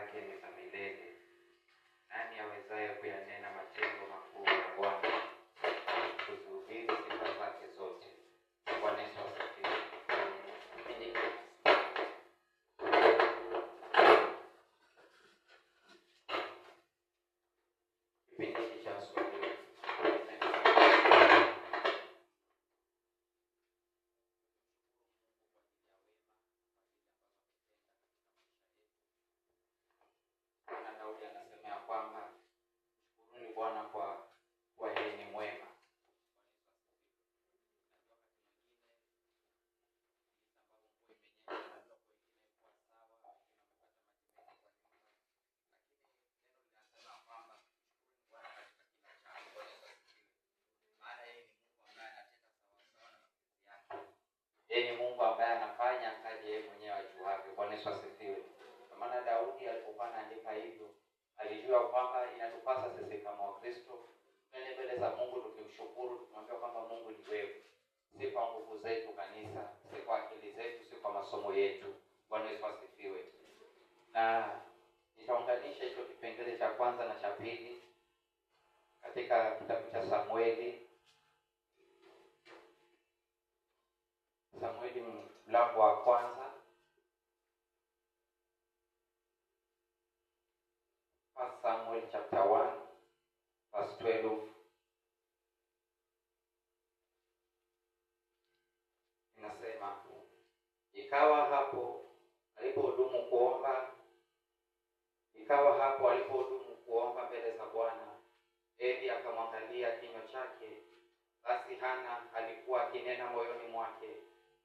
zake ni za milele. Nani awezaye kuyanena matendo makuu ya Bwana? Kuzihubiri sifa zake zote. Bwana Yesu asifiwe. Kipindi cha Swahili. Na Daudi anasema ya kwamba shukuruni Bwana kwa yeye ni mwema. Yeye ni Mungu ambaye anafanya kazi yeye mwenyewe ajuavyo. Bwana Yesu asifiwe. Kwa maana Daudi alipokuwa anaandika hivyo, alijua kwamba inatupasa sisi kama Wakristo twende mbele za Mungu tukimshukuru, tukimwambia kwamba Mungu ni wewe. Si kwa nguvu zetu kanisa, si kwa akili zetu, si kwa masomo yetu. Bwana Yesu asifiwe. Na nitaunganisha hicho kipengele cha kwanza na cha pili katika kitabu cha Samueli mlango wa kwanza. First Samuel chapter 1 verse 12. Inasema, ikawa hapo alipohudumu kuomba mbele za Bwana, Eli akamwangalia kinywa chake. Basi Hana alikuwa akinena moyoni mwake,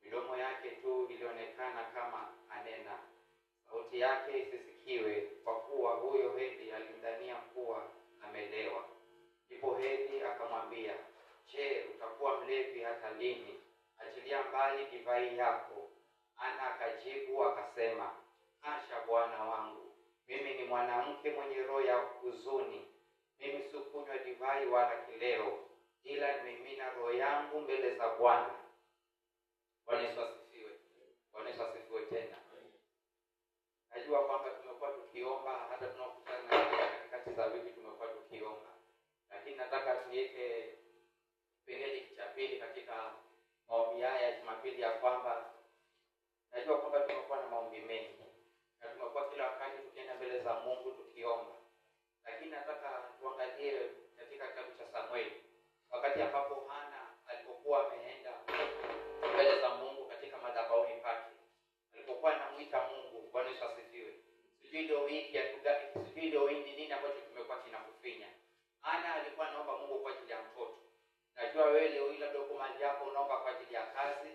midomo yake tu ilionekana kama anena, sauti yake isisikiwe, kwa kuwa huyo Eli alimdhania kuwa amelewa. Ndipo Eli akamwambia, je, utakuwa mlevi hata lini? Achilia mbali divai yako. Hana akajibu akasema, hasha Bwana wangu, mimi ni mwanamke mwenye roho ya huzuni. Mimi sikunywa divai wala kileo, ila nimimina roho yangu mbele za Bwana. Bwana Yesu asifiwe. Bwana Yesu asifiwe tena. Najua kwamba tumekuwa tukiomba, hata tunapokutana katikati za wiki tumekuwa tukiomba. Lakini nataka tuweke kipengele cha pili katika maombi haya ya Jumapili, ya kwamba najua kwamba tumekuwa na maombi mengi na tumekuwa kila wakati tukienda mbele za Mungu tukiomba. Lakini nataka tuangalie katika kitabu cha Samueli, wakati ambapo Hana alipokuwa ameenda mbele za Mungu katika madhabahuni pake, alipokuwa anamuita Mungu. Bwana Yesu asifiwe. Sijui leo hii sijui leo hii nini ambacho kimekuwa kinakufinya. Hana alikuwa anaomba Mungu kwa ajili ya mtoto. Najua wewe leo hii labda uko mahali yako unaomba kwa ajili ya kazi,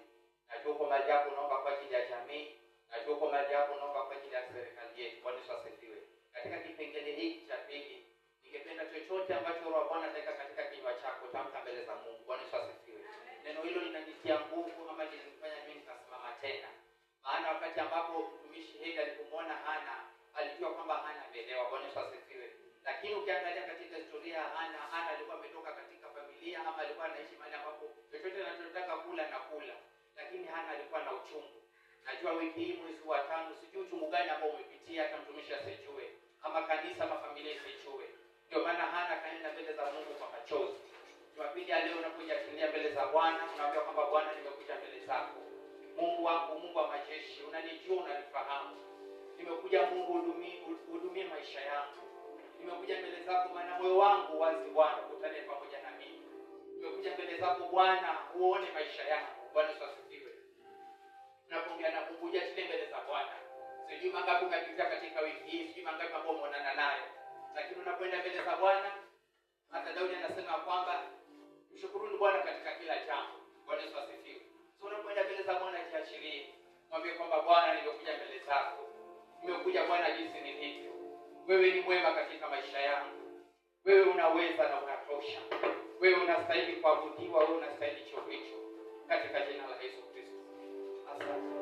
najua uko mahali yako unaomba kwa ajili ya jamii, najua uko mahali yako unaomba kwa ajili ya serikali yetu. Bwana Yesu asifiwe. Katika kipengele hiki cha pili, ningependa chochote ambacho Roho wa Bwana ataweka katika kinywa chako, tamka mbele za Mungu. Bwana Yesu asifiwe. Neno hilo linanitia nguvu, ama linanifanya mimi nikasimama tena. Maana wakati ambapo mtumishi Heli alipomwona Hana, alijua kwamba Hana amelewa. Bwana Yesu asifiwe. Lakini ukiangalia katika historia ya Hana alikuwa ametoka katika familia, ama alikuwa anaishi mahali ambapo chochote anachotaka kula na kula. Lakini Hana alikuwa na uchungu. Najua wiki hii mwezi wa 5, sijui uchungu gani ambao umepitia, hata mtumishi asijue, ama kanisa, ama familia isijue. Ndio maana Hana kaenda mbele za Mungu kwa machozi. Jumapili leo unakuja kulia mbele za Bwana, unaambia kwamba Bwana, nimekuja mbele zako. Mungu wangu, Mungu wa majeshi, unanijua, unanifahamu. Nimekuja Mungu, hudumie maisha yangu. Nimekuja mbele zako maana moyo wangu wazi, Bwana, ukutane pamoja na mimi. Nimekuja mbele zako Bwana, uone maisha yangu. Bwana Yesu asifiwe. Tunapoongea na Mungu, achilie mbele za Bwana. Sijui mangapi umepitia katika wiki hii, sijui mangapi ambao umeonana naye. Lakini unapoenda mbele za Bwana, hata Daudi anasema kwamba mshukuruni Bwana katika kila jambo. Bwana Yesu asifiwe. So unapoenda mbele za Bwana, jiachilie. Mwambie kwamba Bwana, nimekuja mbele zako. Nimekuja Bwana jinsi nilivyo. Wewe ni mwema katika maisha yangu. Wewe unaweza na unatosha. Wewe unastahili kuabudiwa, wewe unastahili cheo hicho. Katika jina la Yesu Kristo. Asante.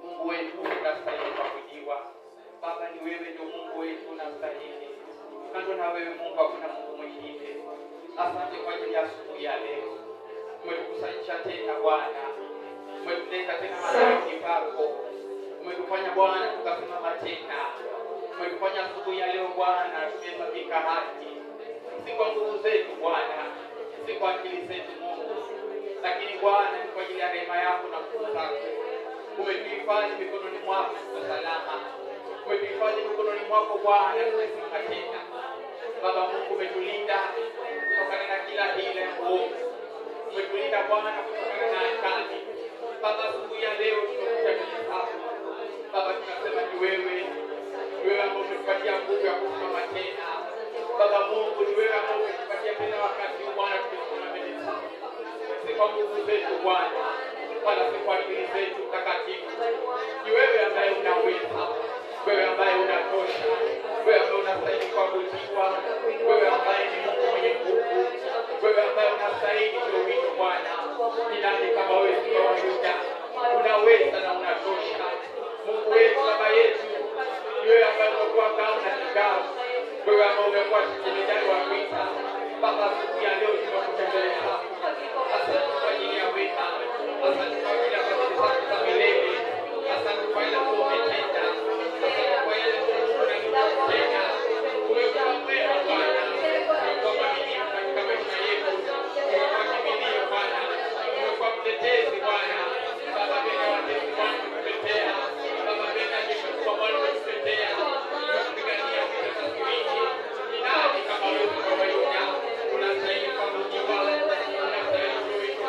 Mungu wetu unastahili kuabudiwa. Baba, ni wewe ndio Mungu wetu unastahili. Kando na wewe Mungu hakuna Mungu mwingine. Asante kwa ajili ya asubuhi ya leo. Umetukusanyisha tena Bwana. Umetuleta tena mahali pako. Umetufanya Bwana tukasimama tena. Umetufanya asubuhi ya leo Bwana tumehesabika haki, si kwa nguvu zetu Bwana, si kwa akili zetu Mungu, lakini Bwana ni kwa ajili ya rehema yako na nguvu zako. Umetuhifadhi mikononi mwako kwa salama, umetuhifadhi mikononi mwako Bwana tumesimama tena. Baba Mungu, umetulinda kutokana na kila hila ya uovu, umetulinda Bwana kutokana na hatari. Baba, asubuhi ya leo tumekuja mbele zako Baba, tunasema ni wewe ambao umetupatia nguvu ya kusimama tena. Baba Mungu, ni wewe ambao umetupatia tena wakati Bwana tumesimama mbele zako, si kwa nguvu zetu Bwana, wala si kwa akili zetu takatifu. Ni wewe ambaye unaweza, wewe ambaye unatosha, wewe ambaye unastahili kuabudiwa, wewe ambaye ni Mungu mwenye nguvu, wewe ambaye unastahili kuitwa Bwana. Ni nani kama wewe, Simba wa Yuda? Unaweza na unatosha. Mungu wetu, Baba yetu, wewe ambaye umekuwa ngao na kigao, wewe ambaye umekuwa jemedari wa vita. Baba, siku ya leo tunakutembelea. Asante kwa ajili ya wema, asante kwa ajili ya fadhili zako za milele, asante kwa yale ambayo umetenda, asante kwa yale ambayo unatenda. Umekuwa mwema Bwana, umekuwa mwaminifu katika maisha yetu, umekuwa kimbilio Bwana, umekuwa mtetezi Bwana. Baba, mbele ya watesi Bwana umetutetea, Baba, mbele ya jeshi kubwa Bwana umetutetea, umetupigania vita za siringi. Ni nani kama wewe, Simba wa Yuda? Unastahili kuabudiwa, unastahili kuitwa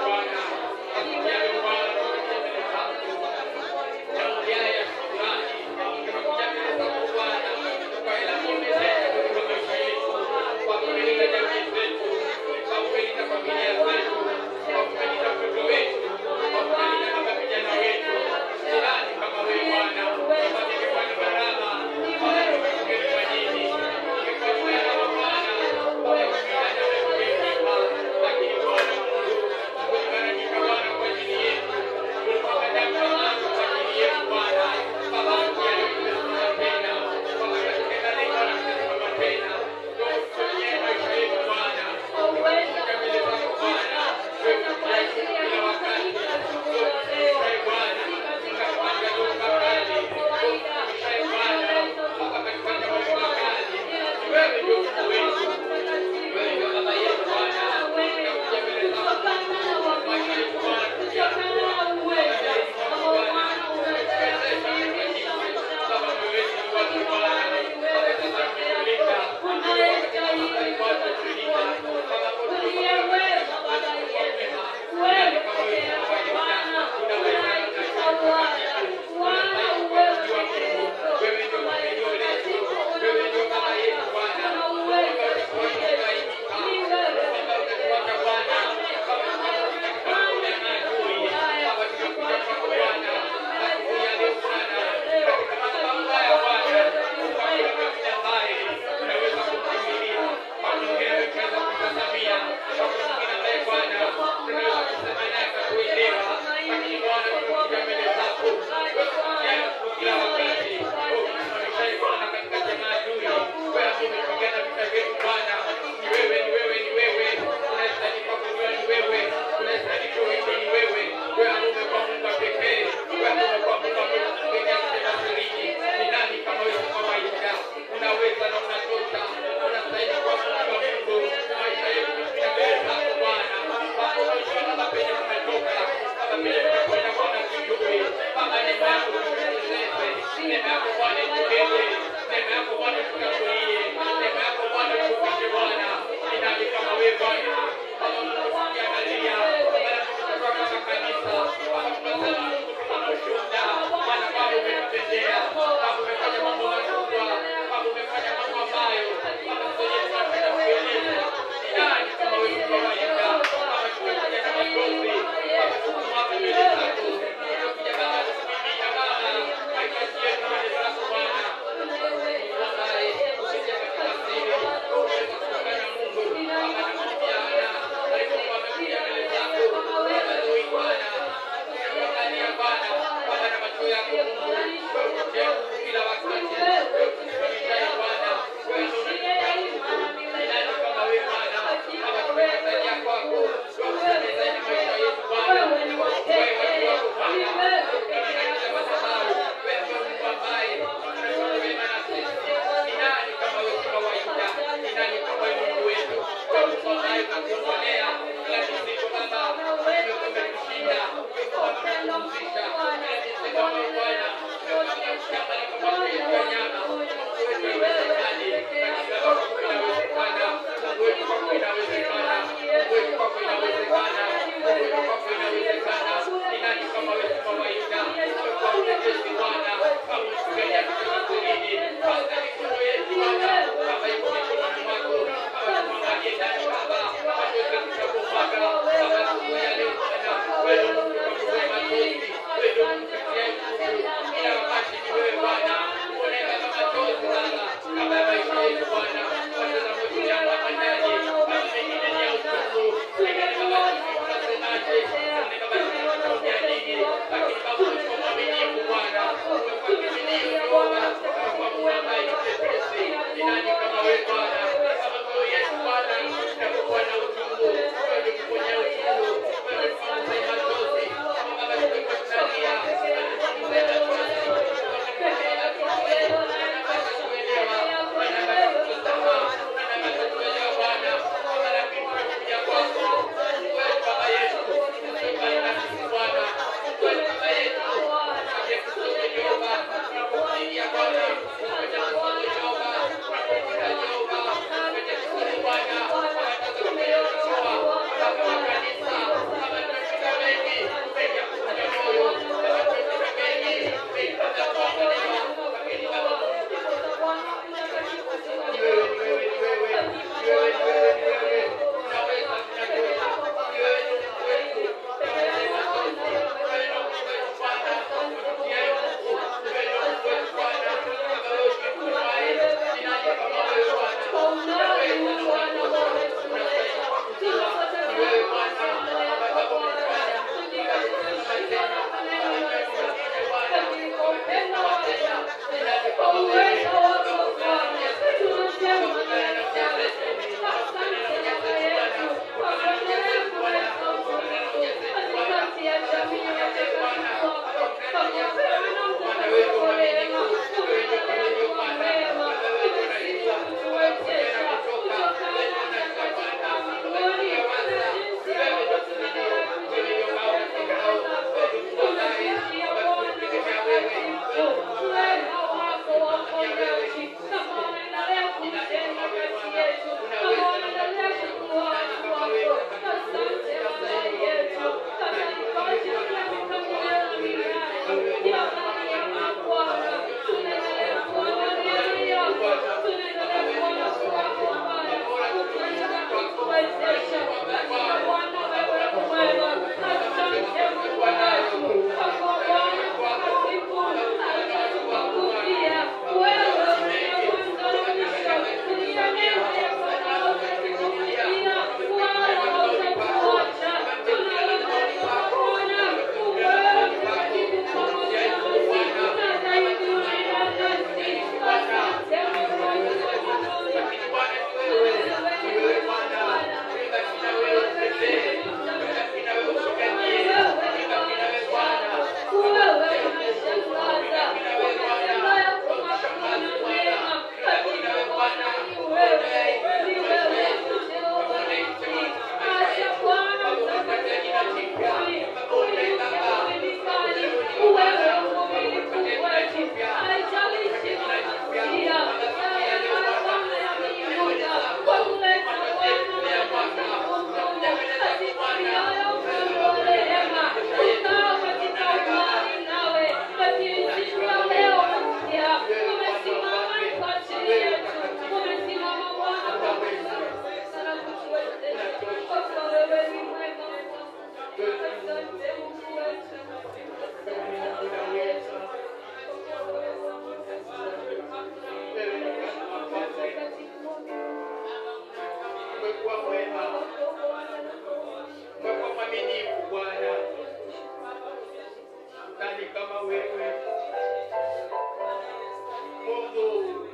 Mungu.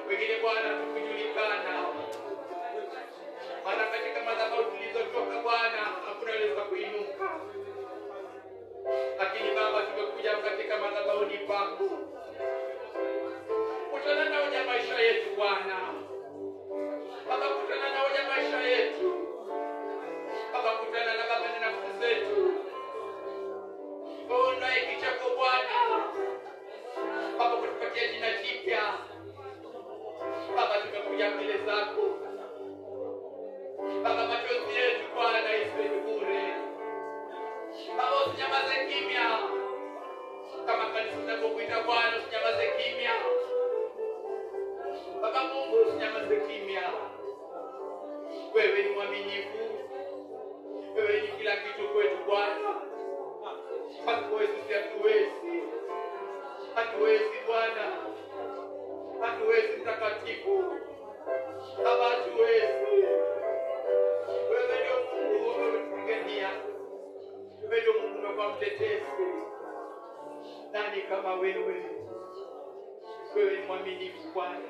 Wengine Bwana tukujulikana. Maana katika madhabahu tulizotoka Bwana hakuna aliweza kuinuka. Lakini Baba tumekuja katika madhabahuni pako. Kutana na hoja maisha yetu Bwana. Baba kutana na hoja maisha yetu. Baba kutana na Baba na nafsi zetu. Ondoa kichako Bwana. Baba kutupatia jina jipya. Baba tumekuja mbele zako. Baba machozi yetu Bwana isiwe bure. Baba usinyamaze kimya. Kama kanisa tunapokuita Bwana usinyamaze kimya. Baba Mungu usinyamaze kimya. Wewe ni mwaminifu. Wewe ni kila kitu kwetu Bwana. Hatuwezi Bwana. Hatuwezi mtakatifu. Baba hatuwezi. Wewe ndio Mungu umetupigania. Wewe ndio Mungu umekuwa mtetezi. Nani kama wewe? Wewe ni mwaminifu Bwana.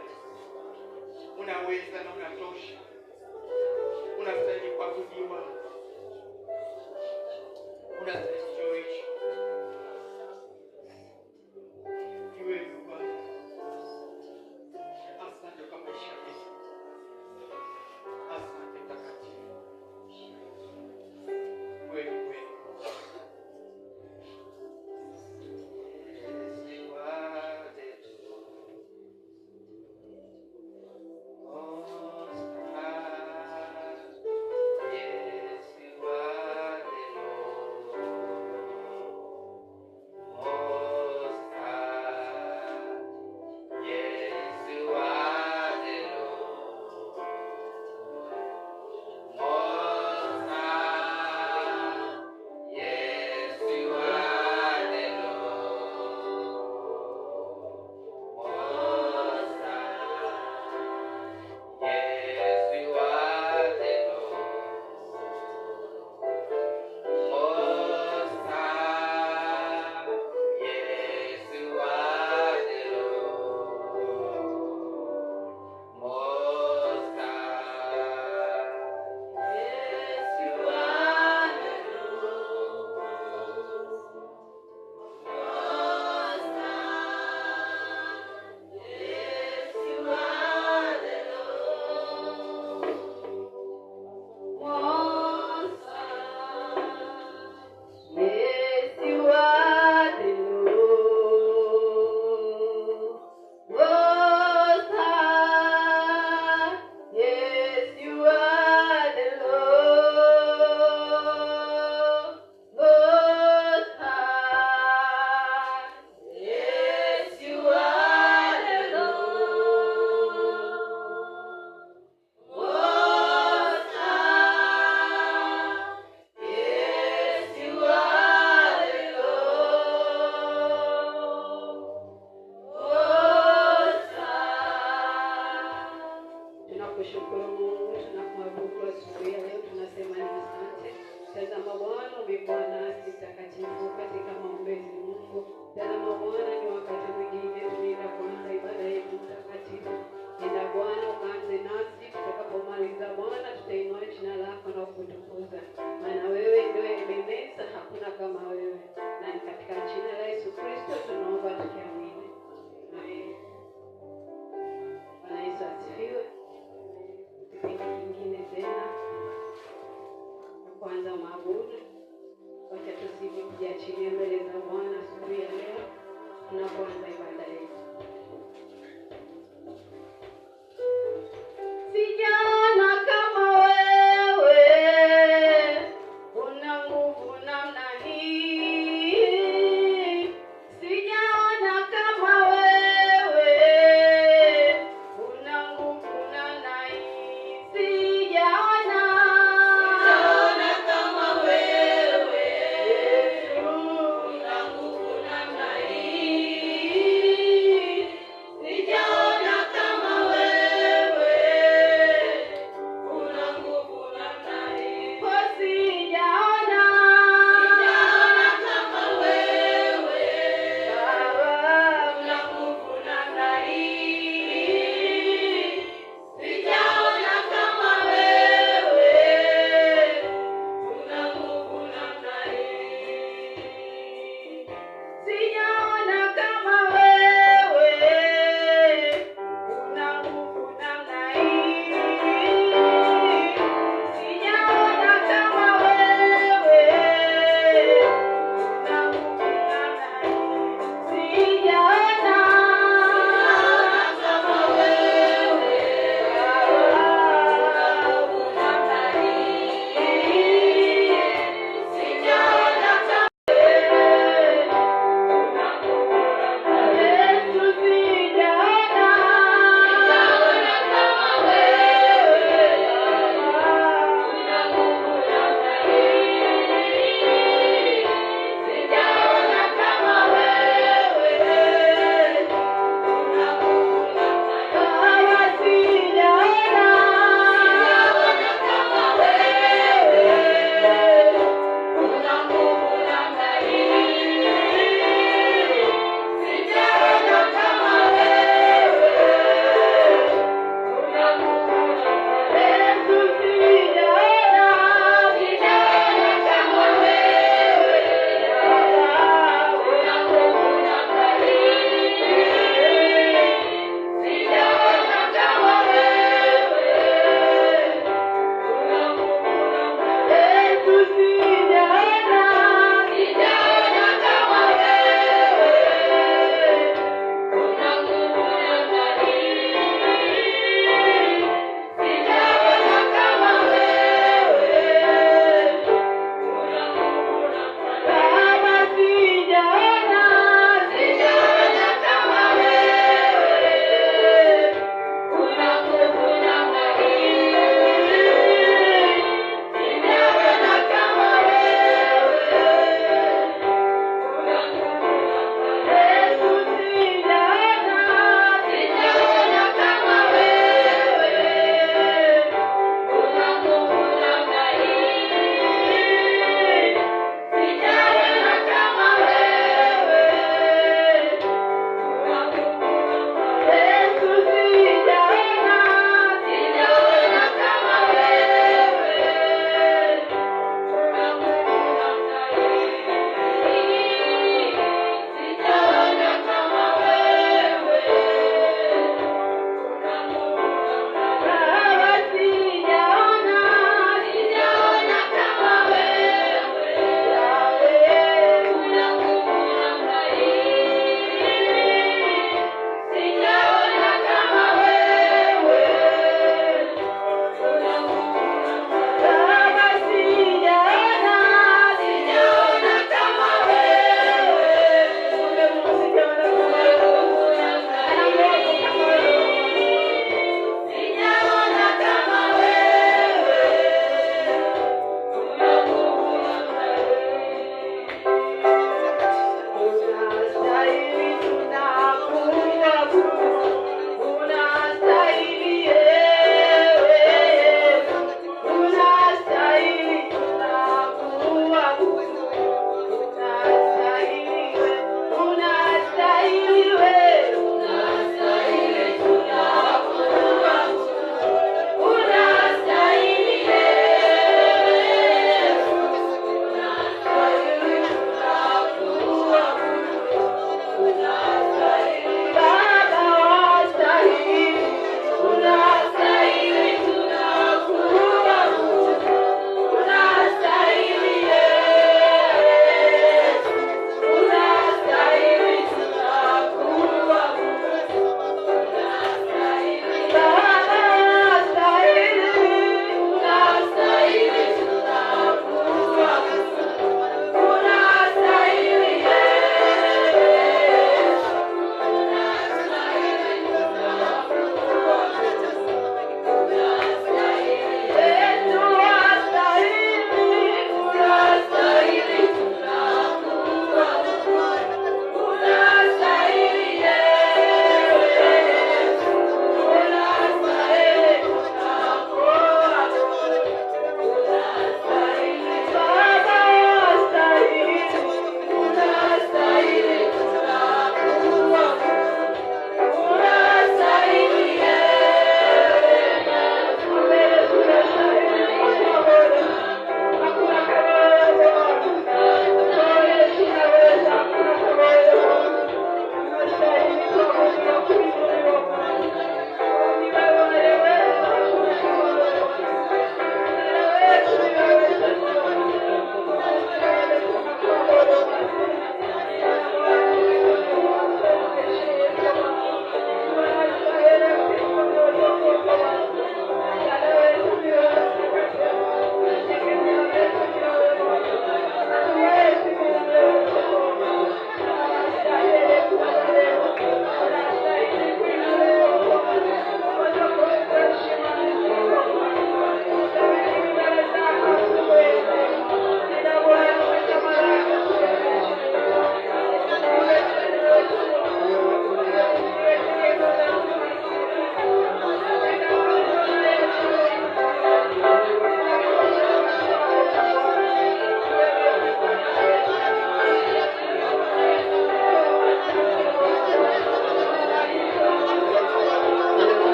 Unaweza na unatosha. Unastahili kuabudiwa. Unastahili kuishi. Wewe Bwana. Asante kwa maisha yetu. Asante takatifu. Wewe.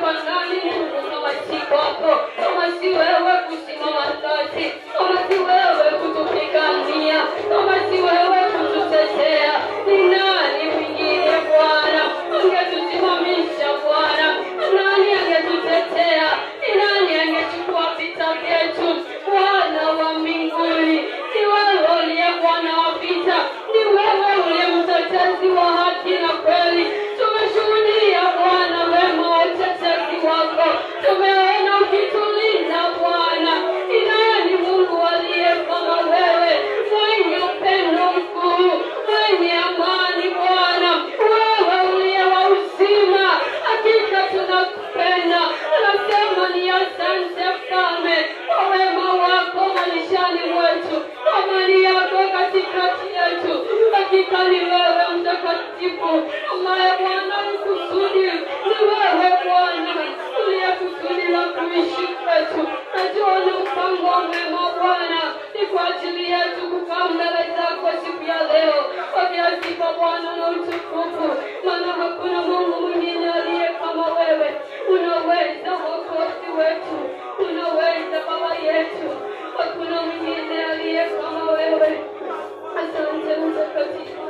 Baba, nani Mungu kama si wako? Kama si wewe kusimama nasi, kama si wewe kutupigania, kama si wewe kututetea, ni nani mwingine Bwana angetusimamisha? Bwana, nani angetutetea? Ni nani angechukua vita vyetu? Bwana wa mbinguni, ni wewe uliye Bwana wa vita, ni wewe uliye mtetezi wa haki na kweli. Tumeshuhudia Bwana wema wa utetezi wako, tumeona ukitulinda Bwana. Ni nani Mungu aliye kama wewe, mwenye upendo mkuu, mwenye amani Bwana, wewe uliye wa uzima? Hakika tunakupenda, tunasema ni asante Mfalme kwa wema wako maishani mwetu, amani yako katikati yetu. Hakika ni wewe mtakatifu ambaye Bwana kusudi, ni wewe Bwana uliye kusudi la kuishi kwetu. Najua ni mpango mwema Bwana, ni kwa ajili yetu kukaa mbele zako siku ya leo, wakiasifa Bwana na utukufu, maana hakuna Mungu mwingine aliye kama wewe. Unaweza Mwokozi wetu, unaweza Baba yetu, hakuna mwingine aliye kama wewe. Asante mtakatifu.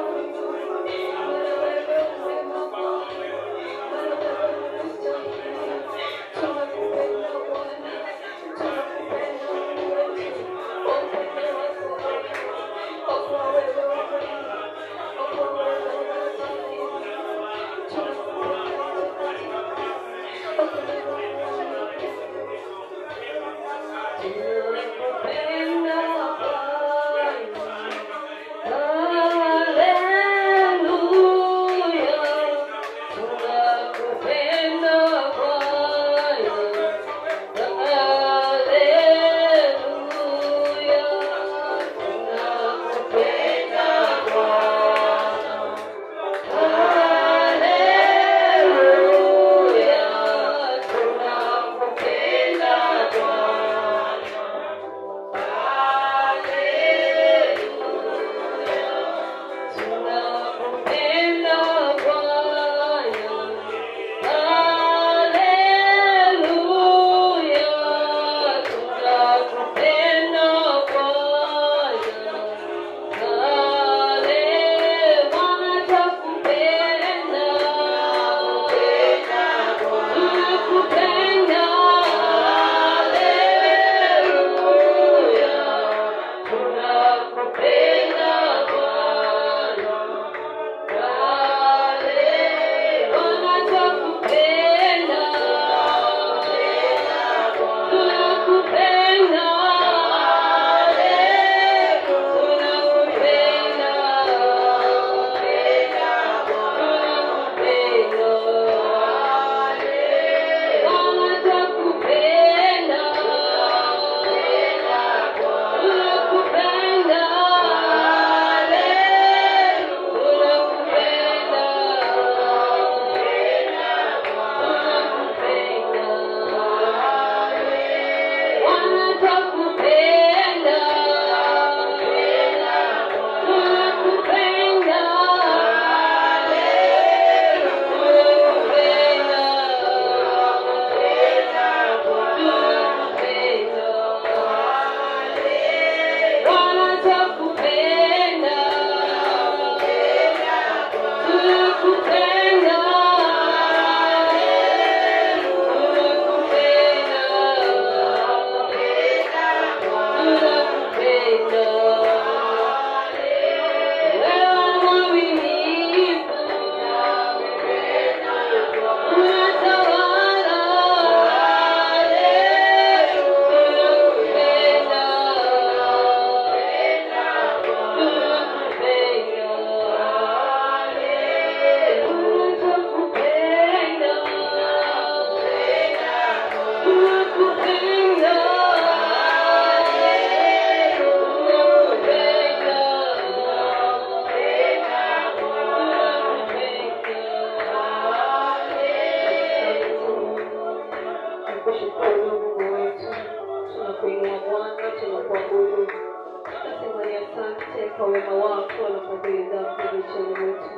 kwa wema wako na fadhili zako maishani mwetu.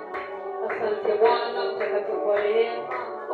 Asante Bwana mtakatifu wa rehema,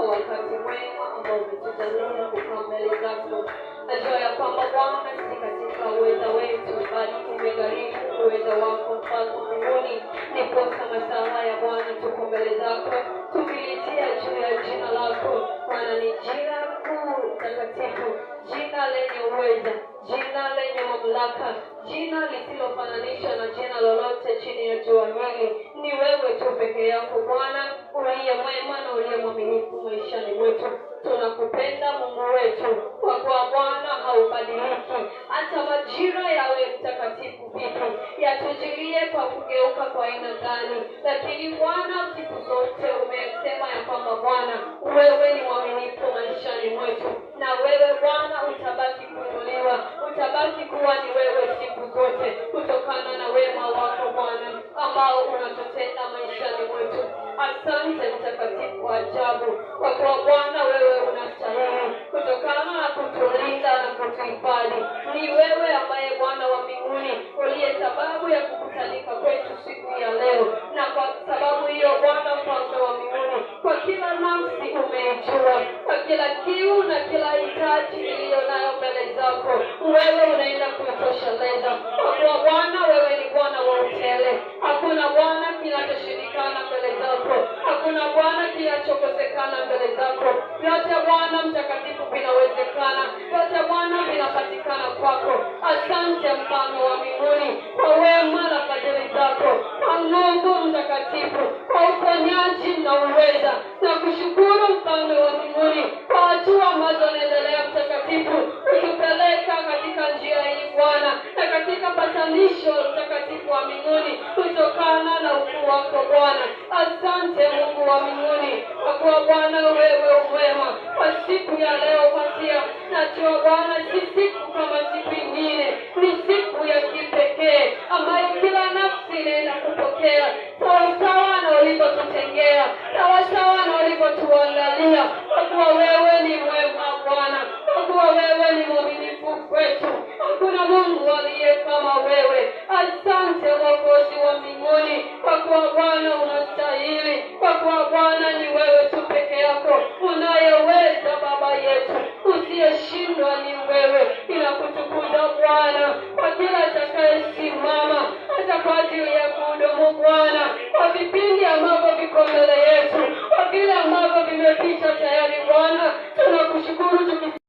kwa wakati mwema ambao umetujalia kukaa mbele zako. Najua ya kwamba Bwana si katika uweza wetu, bali umegharimu uweza wako Mfalme mbinguni. Niposa masaa haya Bwana tuko mbele zako, tukilitia juu ya jina lako. Maana ni jina kuu takatifu, jina lenye uweza, jina lenye mamlaka, jina lisilofananishwa na jina lolote chini ya jua hili. Ni wewe tu peke yako Bwana, uliye mwema na uliye mwaminifu maishani mwetu. Tunakupenda Mungu wetu, kwa kuwa Bwana haubadiliki. Hata majira yawe mtakatifu vipi, yatujilie kwa kugeuka kwa aina gani, lakini Bwana siku zote umesema ya kwamba Bwana wewe ni mwaminifu maishani mwetu, na wewe Bwana utabaki kuinuliwa, utabaki kuwa ni wewe siku zote, kutokana na wema wako Bwana ambao unatutenda maishani mwetu. Asante mtakatifu wa ajabu, kwa kuwa Bwana wewe unastahili, kutokana na kutulinda na kutuhifadhi. Ni wewe ambaye Bwana wa mbinguni uliye sababu ya kukutalika kwetu siku ya leo, na kwa sababu hiyo Bwana Mfalme wa mbinguni, kwa kila nafsi umeijua, kwa kila kiu na kila hitaji iliyo nayo mbele zako, wewe unaenda kuitosheleza. Kwa kuwa Bwana wewe ni Bwana wa utele, hakuna Bwana kinachoshindikana mbele zako, hakuna Bwana kinachokosekana mbele zako. Yote Bwana mtakatifu vinawezekana, yote Bwana vinapatikana kwako. Asante Mfalme wa mbinguni kwa wema na fadhili zako, kwa nguvu mtakatifu, kwa uponyaji na uweza. Na kushukuru Mfalme wa mbinguni kwa hatua ambazo unaendelea mtakatifu kutupeleka katika njia hii Bwana, na katika patanisho mtakatifu wa mbinguni kutokana na ukuu wako Bwana. Asante Mungu wa mbinguni, kwa kuwa Bwana wewe umwema. Kwa siku ya leo Masia, najua Bwana si siku kama siku ingine, ni siku ya kipekee ambayo kila nafsi inaenda kupokea sawasawa na ulivyotutengea, sawasawa na ulivyotuangalia. Kwa kuwa wewe ni mwema Bwana, kwa kuwa wewe ni mwaminifu kwetu, hakuna Mungu aliye kama wewe. Asante Mwokozi wa mbinguni, kwa kuwa Bwana unastahili, kwa kuwa Bwana ni wewe tu peke yako unayeweza. Baba yetu usiyeshindwa ni wewe. Inakutukuza Bwana kwa kila atakayesimama, hata kwa ajili ya kuhudumu Bwana, kwa vipindi ambavyo viko mbele yetu, kwa vile ambavyo vimepita tayari Bwana. Tunakushukuru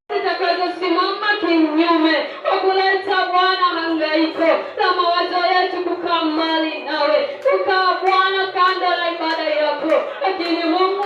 tutakazosimama kinyume kwa kuleta Bwana hangaiko na mawazo yetu kukaa mbali nawe, kukaa Bwana kando na ibada yako. Lakini Mungu